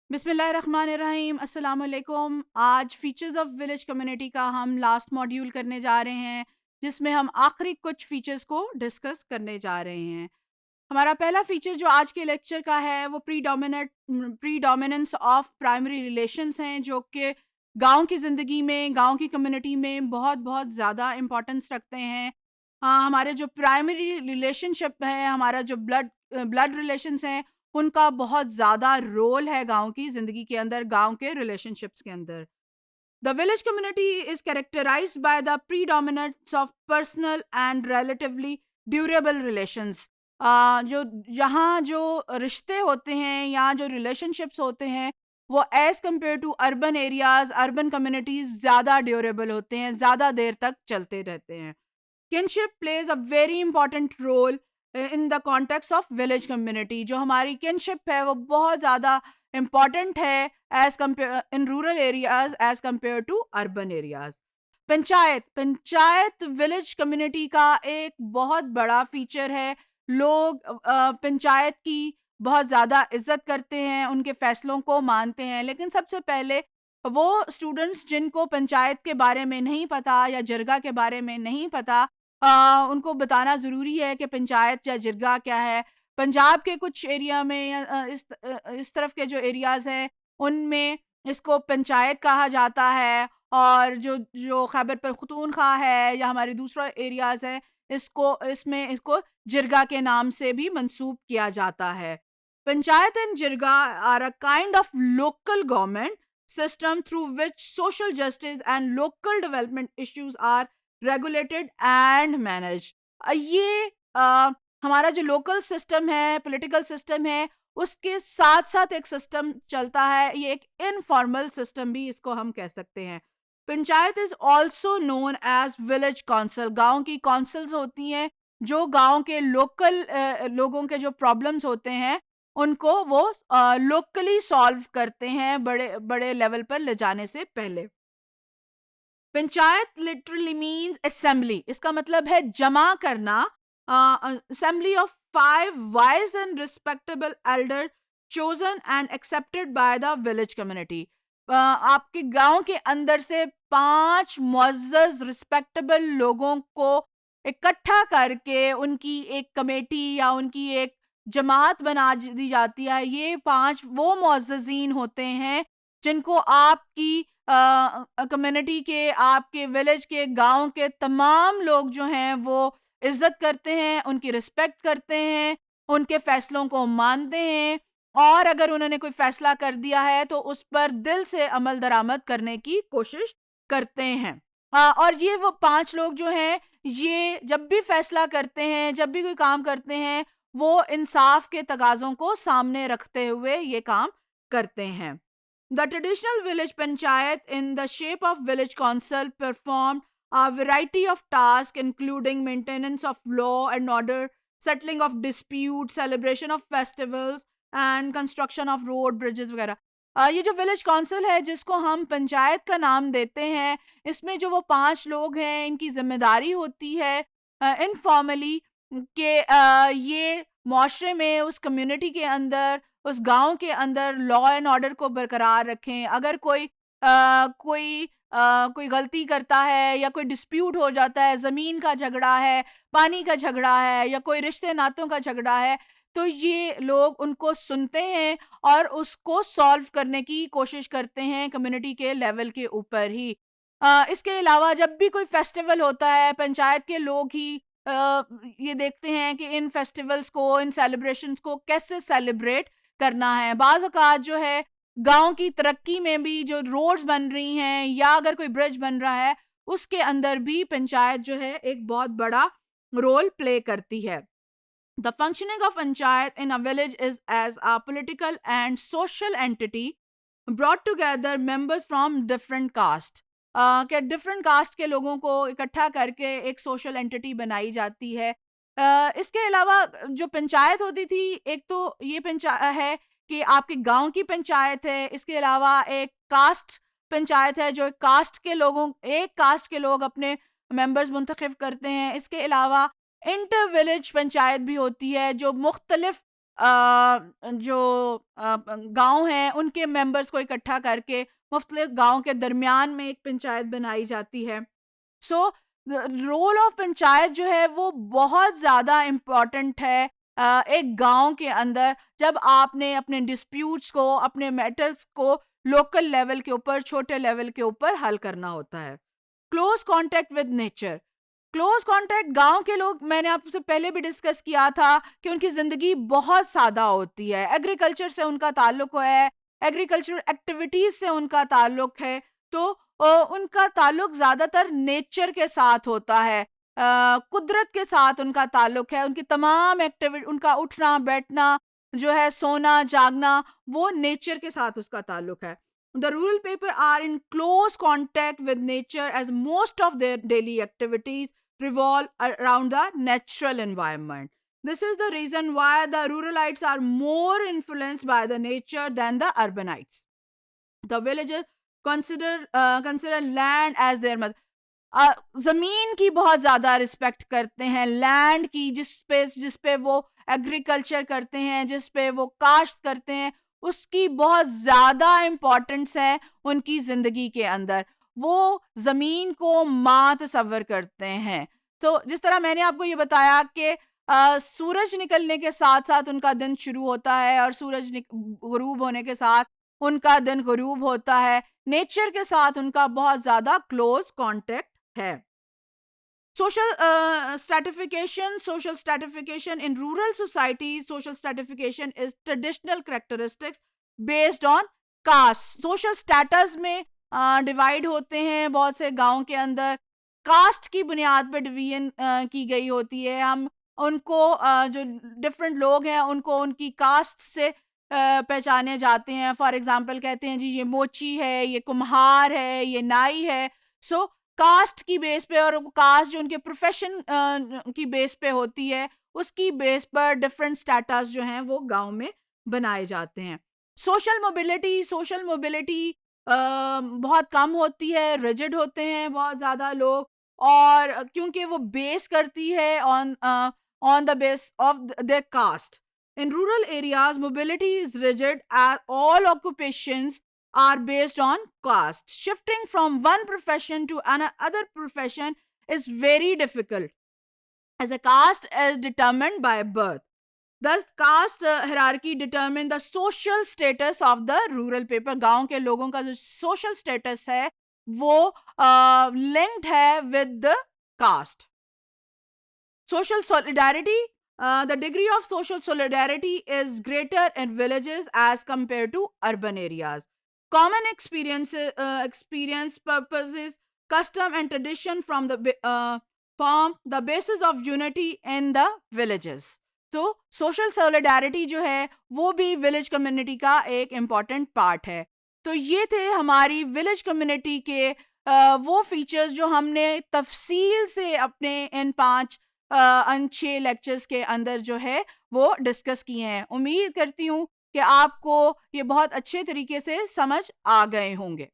बिस्मिल्लाहिर्रहमानिर्रहीम अस्सलाम वालेकुम। आज फीचर्स ऑफ विलेज कम्युनिटी का हम लास्ट मॉड्यूल करने जा रहे हैं, जिसमें हम आखिरी कुछ फीचर्स को डिस्कस करने जा रहे हैं। हमारा पहला फीचर जो आज के लेक्चर का है वो प्रीडोमिनेंस ऑफ प्राइमरी रिलेशंस हैं, जो कि गांव की ज़िंदगी में, गांव की कम्युनिटी में बहुत बहुत ज़्यादा इम्पोर्टेंस रखते हैं। हाँ, हमारे जो प्राइमरी रिलेशनशिप है, हमारा जो ब्लड ब्लड रिलेशंस हैं, उनका बहुत ज़्यादा रोल है गाँव की ज़िंदगी के अंदर, गाँव के रिलेशनशिप्स के अंदर। The village community is characterized by the predominance of personal and relatively durable relations. जो यहाँ जो रिश्ते होते हैं या जो रिलेशनशिप्स होते हैं, वो as compare to urban areas, urban communities ज़्यादा ड्यूरेबल होते हैं, ज़्यादा देर तक चलते रहते हैं। Kinship plays a very important role in the context of village community. जो हमारी किनशिप है वो बहुत ज़्यादा इम्पॉर्टेंट है as compare in rural areas as compare to urban areas. Panchayat panchayat village community का एक बहुत बड़ा फीचर है। लोग पंचायत की बहुत ज़्यादा इज्जत करते हैं, उनके फैसलों को मानते हैं। लेकिन सबसे पहले वो स्टूडेंट्स जिनको पंचायत के बारे में नहीं पता या जरगा के बारे में नहीं पता, उनको बताना ज़रूरी है कि पंचायत या जरगा क्या है। पंजाब के कुछ एरिया में या इस तरफ के जो एरियाज़ हैं, उनमें इसको पंचायत कहा जाता है, और जो जो खैबर पख्तूनख्वा है या हमारे दूसरा एरियाज़ है, इसको जिरगा के नाम से भी मंसूब किया जाता है। Panchayat and jirga are a kind of local government system through which social justice and local development issues are regulated and managed। ये हमारा जो लोकल सिस्टम है, पॉलिटिकल सिस्टम है, उसके साथ साथ एक सिस्टम चलता है। ये एक इनफॉर्मल सिस्टम भी इसको हम कह सकते हैं। Panchayat is also known as village council. गांव की काउंसिल्स होती हैं जो गांव के लोकल लोगों के जो प्रॉब्लम्स होते हैं उनको वो लोकली सॉल्व करते हैं, बड़े बड़े लेवल पर ले जाने से पहले। Panchayat literally means assembly. इसका मतलब है जमा करना। Assembly of 5 wise and respectable Elder chosen and accepted by the village community. आपके गांव के अंदर से 5 मुअज़्ज़ज़ रिस्पेक्टेबल लोगों को इकट्ठा करके उनकी एक कमेटी या उनकी एक जमात बना दी जाती है। ये 5 वो मुअज़्ज़ज़ीन होते हैं जिनको आपकी कम्युनिटी के, आपके विलेज के, गांव के तमाम लोग जो हैं वो इज्जत करते हैं, उनकी रिस्पेक्ट करते हैं, उनके फैसलों को मानते हैं, और अगर उन्होंने कोई फैसला कर दिया है तो उस पर दिल से अमल दरामद करने की कोशिश करते हैं। और ये वो 5 लोग जो हैं, ये जब भी फैसला करते हैं, जब भी कोई काम करते हैं, वो इंसाफ के तकाज़ों को सामने रखते हुए ये काम करते हैं। The traditional village panchayat in the shape of village council performed a variety of tasks including maintenance of law and order, settling of disputes, celebration of festivals and construction of road, bridges वगैरह। ये जो village council है जिसको हम पंचायत का नाम देते हैं, इसमें जो वो 5 लोग हैं, इनकी जिम्मेदारी होती है इनफॉर्मली कि ये मुआशरे में, उस कम्युनिटी के अंदर, उस गांव के अंदर लॉ एंड ऑर्डर को बरकरार रखें। अगर कोई गलती करता है या कोई डिस्प्यूट हो जाता है, ज़मीन का झगड़ा है, पानी का झगड़ा है या कोई रिश्ते नातों का झगड़ा है, तो ये लोग उनको सुनते हैं और उसको सॉल्व करने की कोशिश करते हैं कम्युनिटी के लेवल के ऊपर ही। इसके अलावा जब भी कोई फेस्टिवल होता है, पंचायत के लोग ही ये देखते हैं कि इन फेस्टिवल्स को, इन सेलिब्रेशंस को कैसे सेलिब्रेट करना है। बाज़ औक़ात जो है गाँव की तरक्की में भी जो रोड्स बन रही हैं या अगर कोई ब्रिज बन रहा है, उसके अंदर भी पंचायत जो है एक बहुत बड़ा रोल प्ले करती है। The functioning of panchayat in a village is as a political and social entity brought together members from different caste। क्या डिफरेंट कास्ट के लोगों को इकट्ठा करके एक सोशल एंटिटी बनाई जाती है। इसके अलावा जो पंचायत होती थी, एक तो ये पंचायत है कि आपके गांव की पंचायत है, इसके अलावा एक कास्ट पंचायत है जो एक कास्ट के लोग अपने मेंबर्स मुंतखब करते हैं। इसके अलावा इंटर विलेज पंचायत भी होती है जो मुख्तलिफ जो गांव हैं उनके मेंबर्स को इकट्ठा करके मुख्तलिफ गांव के दरमियान में एक पंचायत बनाई जाती है. सो रोल ऑफ पंचायत जो है वो बहुत ज़्यादा इम्पोर्टेंट है एक गांव के अंदर, जब आपने अपने डिस्प्यूट्स को, अपने मैटर्स को लोकल लेवल के ऊपर, छोटे लेवल के ऊपर हल करना होता है. Close contact with nature. Close contact, गांव के लोग, मैंने आपसे पहले भी डिस्कस किया था कि उनकी जिंदगी बहुत सादा होती है. एग्रीकल्चर से उनका ताल्लुक है, एग्रीकल्चरल एक्टिविटीज से उनका ताल्लुक है. तो उनका ताल्लुक ज्यादातर नेचर के साथ होता है, कुदरत के साथ उनका ताल्लुक है. उनकी तमाम एक्टिविटी, उनका उठना बैठना जो है, सोना जागना, वो नेचर के साथ उसका ताल्लुक है. The rural people are in close contact with nature as most of their daily activities revolve around the natural environment. This is the reason why the ruralites are more influenced by the nature than the urbanites. The villagers consider land as their mother. जमीन की बहुत ज्यादा respect करते हैं, land की, जिस पे वो एग्रीकल्चर करते हैं, जिस पे वो काश्त करते हैं, उसकी बहुत ज्यादा इम्पोर्टेंस है उनकी जिंदगी के अंदर. वो जमीन को मां तस्वर करते हैं. तो जिस तरह मैंने आपको ये बताया कि सूरज निकलने के साथ साथ उनका दिन शुरू होता है और सूरज गुरूब होने के साथ उनका दिन गुरूब होता है. नेचर के साथ उनका बहुत ज्यादा क्लोज कांटेक्ट है. Social stratification in rural societies. Social stratification is traditional characteristics based on caste. Social status में डिवाइड होते हैं बहुत से गांव के अंदर. कास्ट की बुनियाद पर डिवीजन की गई होती है. हम उनको जो डिफरेंट लोग हैं उनको उनकी कास्ट से पहचाने जाते हैं. फॉर एग्जांपल कहते हैं जी ये मोची है, ये कुम्हार है, ये नाई है. सो कास्ट की बेस पे, और कास्ट जो उनके प्रोफेशन की बेस पे होती है, उसकी बेस पर डिफरेंट स्टेटस जो हैं वो गांव में बनाए जाते हैं. सोशल मोबिलिटी बहुत कम होती है, रिजिड होते हैं बहुत ज्यादा लोग, और क्योंकि वो बेस करती है on the base of their caste. In rural areas mobility is rigid at all occupations are based on caste. Shifting from one profession to another profession is very difficult, as a caste is determined by birth. Thus, caste hierarchy determine the social status of the rural people. गांव के लोगों का जो social status है वो linked है with the caste. Social solidarity. The degree of social solidarity is greater in villages as compared to urban areas. Common experience, purposes, custom and tradition form the basis of unity in the villages. तो social solidarity जो है वो भी village community का एक important part है. तो ये थे हमारी विलेज कम्युनिटी के वो फीचर्स जो हमने तफसील से अपने इन 6 लेक्चर्स के अंदर जो है वो डिस्कस किए हैं. उम्मीद करती हूँ कि आपको ये बहुत अच्छे तरीके से समझ आ गए होंगे.